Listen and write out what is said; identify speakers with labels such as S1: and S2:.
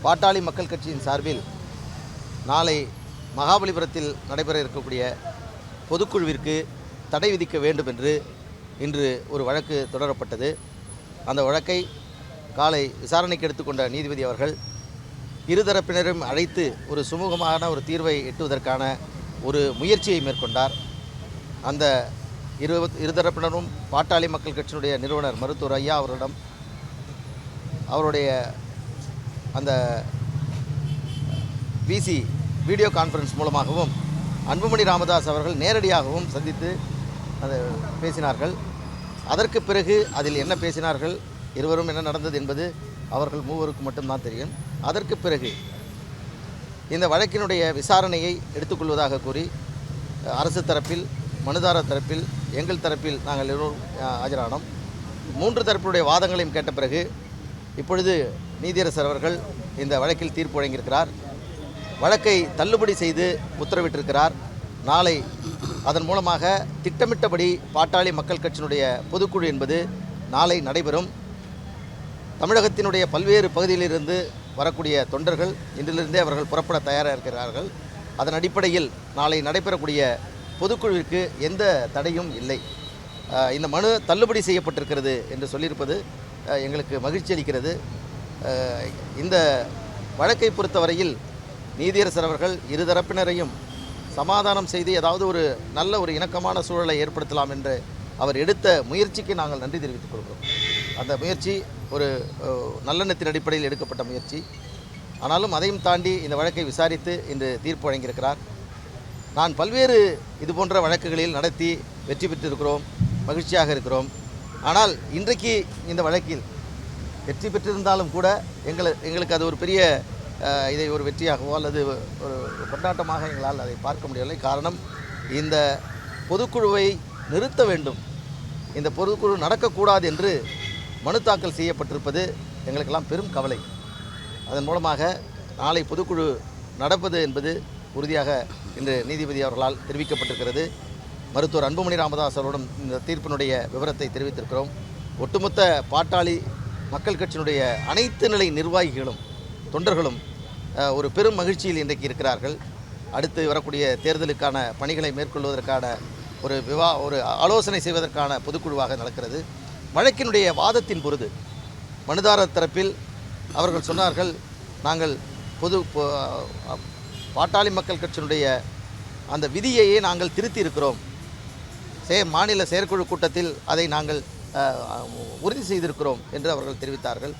S1: பாட்டாளி மக்கள் கட்சியின் சார்பில் நாளை மகாபலிபுரத்தில் நடைபெற இருக்கக்கூடிய பொதுக்குழுவிற்கு தடை விதிக்க வேண்டும் என்று இன்று ஒரு வழக்கு தொடரப்பட்டது. அந்த வழக்கை காலை விசாரணைக்கு எடுத்துக்கொண்ட நீதிபதி அவர்கள் இருதரப்பினரும் அழைத்து ஒரு சுமூகமான ஒரு தீர்வை எட்டுவதற்கான ஒரு முயற்சியை மேற்கொண்டார். அந்த இருதரப்பினரும் பாட்டாளி மக்கள் கட்சியினுடைய நிறுவனர் மருத்துவர் ஐயா அவரிடம் அவருடைய அந்த விசி வீடியோ கான்ஃபரன்ஸ் மூலமாகவும் அன்புமணி ராமதாஸ் அவர்கள் நேரடியாகவும் சந்தித்து அதை பேசினார்கள். அதற்கு பிறகு அதில் என்ன பேசினார்கள், இருவரும் என்ன நடந்தது என்பது அவர்கள் மூவருக்கு மட்டும்தான் தெரியும். அதற்கு பிறகு இந்த வழக்கினுடைய விசாரணையை எடுத்துக்கொள்வதாக கூறி அரசு தரப்பில், மனுதாரர் தரப்பில், எங்கள் தரப்பில் நாங்கள் எல்லோரும் ஆஜரானோம். 3 தரப்புடைய வாதங்களையும் கேட்ட பிறகு இப்பொழுது நீதியரசர் அவர்கள் இந்த வழக்கில் தீர்ப்பு வழங்கியிருக்கிறார். வழக்கை தள்ளுபடி செய்து உத்தரவிட்டிருக்கிறார். நாளை அதன் மூலமாக திட்டமிட்டபடி பாட்டாளி மக்கள் கட்சியினுடைய பொதுக்குழு என்பது நாளை நடைபெறும். தமிழகத்தினுடைய பல்வேறு பகுதியிலிருந்து வரக்கூடிய தொண்டர்கள் இன்றிலிருந்தே அவர்கள் புறப்பட தயாராக இருக்கிறார்கள். அதன் அடிப்படையில் நாளை நடைபெறக்கூடிய பொதுக்குழுவிற்கு எந்த தடையும் இல்லை. இந்த மனு தள்ளுபடி செய்யப்பட்டிருக்கிறது என்று சொல்லியிருப்பது எங்களுக்கு மகிழ்ச்சி அளிக்கிறது. இந்த வழக்கை பொறுத்தவரையில் நீதியரசர் அவர்கள் இருதரப்பினரையும் சமாதானம் செய்து ஏதாவது ஒரு நல்ல ஒரு இணக்கமான சூழலை ஏற்படுத்தலாம் என்று அவர் எடுத்த முயற்சிக்கு நாங்கள் நன்றி தெரிவித்துக் கொள்கிறோம். அந்த முயற்சி ஒரு நல்லெண்ணத்தின் அடிப்படையில் எடுக்கப்பட்ட முயற்சி. ஆனாலும் அதையும் தாண்டி இந்த வழக்கை விசாரித்து இன்று தீர்ப்பு வழங்கியிருக்கிறார். நான் பல்வேறு இதுபோன்ற வழக்குகளில் நடத்தி வெற்றி பெற்றிருக்கிறோம், மகிழ்ச்சியாக இருக்கிறோம். ஆனால் இன்றைக்கு இந்த வழக்கில் வெற்றி பெற்றிருந்தாலும் கூட எங்களுக்கு அது ஒரு பெரிய இதை ஒரு வெற்றியாகவோ அல்லது ஒரு கொண்டாட்டமாக எங்களால் அதை பார்க்க முடியவில்லை. காரணம், இந்த பொதுக்குழுவை நிறுத்த வேண்டும், இந்த பொதுக்குழு நடக்கக்கூடாது என்று மனு தாக்கல் செய்யப்பட்டிருப்பது எங்களுக்கெல்லாம் பெரும் கவலை. அதன் மூலமாக நாளை பொதுக்குழு நடப்பது என்பது உறுதியாக இன்று நீதிபதி அவர்களால் தெரிவிக்கப்பட்டிருக்கிறது. மருத்துவர் அன்புமணி ராமதாஸ் அவரிடம் இந்த தீர்ப்பினுடைய விவரத்தை தெரிவித்திருக்கிறோம். ஒட்டுமொத்த பாட்டாளி மக்கள் கட்சியினுடைய அனைத்து நிலை நிர்வாகிகளும் தொண்டர்களும் ஒரு பெரும் மகிழ்ச்சியில் இன்றைக்கு இருக்கிறார்கள். அடுத்து வரக்கூடிய தேர்தலுக்கான பணிகளை மேற்கொள்வதற்கான ஒரு ஆலோசனை செய்வதற்கான பொதுக்குழுவாக நடக்கிறது. வழக்கினுடைய வாதத்தின் பொழுது மனுதாரர் தரப்பில் அவர்கள் சொன்னார்கள், நாங்கள் பாட்டாளி மக்கள் கட்சியினுடைய அந்த விதியையே நாங்கள் திருத்தி இருக்கிறோம், மாநில செயற்குழு கூட்டத்தில் அதை நாங்கள் உறுதி செய்திருக்கிறோம் என்று அவர்கள் தெரிவித்தார்கள்.